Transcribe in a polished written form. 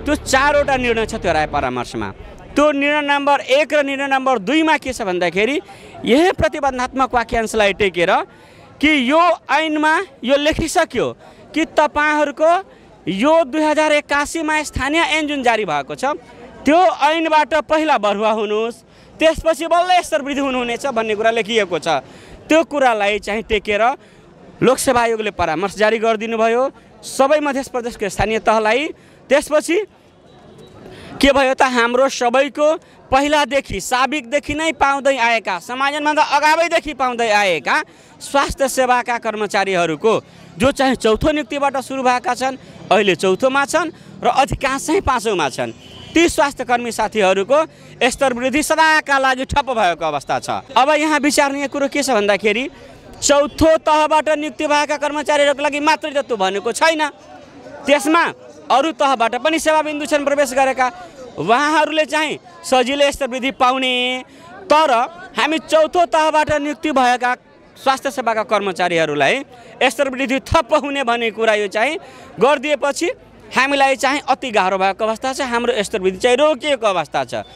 त्यो 4वटा निर्णय छ त्यो राय परामर्शमा। त्यो निर्णय नम्बर 1 र निर्णय नम्बर 2 मा के छ भन्दाखेरि यही प्रतिबन्धात्मक वाक्यांशलाई टेकेर कि यो ऐनमा यो लेखिसक्यो कि तपाईहरुको यो 2081 मा स्थानीय ऐन जुन जारी भएको छ त्यो ऐनबाट पहिला बढुवा हुनुहोस्, त्यसपछि बल्ल स्तर वृद्धि हुनुहुनेछ भन्ने कुरा लेखिएको छ। त्यो कुरालाई चाहिँ टेकेर लोकसेवा आयोगले परामर्श जारी गरिदिनु भयो सबै मध्य प्रदेशको स्थानीय तहलाई। त्यसपछि के भयो त हाम्रो सबैको पहिलादेखि साबिकदेखि नै पाउँदै आएका समाजभन्दा अगावैदेखि पाउँदै आएका स्वास्थ्य सेवाका कर्मचारीहरूको जो चाहिँ चौथो नियुक्तिबाट सुरु भएका छन् अहिले चौथोमा छन् र अधिकांश चाहिँ पाँचौँमा छन्, ती स्वास्थ्यकर्मी साथीहरूको स्तर वृद्धि सदाका लागि ठप्प भएको अवस्था छ। अब यहाँ विचारणीय कुरो के छ भन्दाखेरि चौथो तहबाट नियुक्ति भएका कर्मचारीहरूको लागि मात्रै त त्यो भनेको छैन, त्यसमा अरू तहबाट पनि सेवाबिन्दु छन् प्रवेश गरेका, उहाँहरूले चाहिँ सजिलै स्तर वृद्धि पाउने। तर हामी चौथो तहबाट नियुक्ति भएका स्वास्थ्य सेवाका कर्मचारीहरूलाई स्तर वृद्धि थप हुने भन्ने कुरा यो चाहिँ गरिदिएपछि हामीलाई चाहिँ अति गाह्रो भएको अवस्था छ, हाम्रो स्तर वृद्धि चाहिँ रोकिएको अवस्था छ।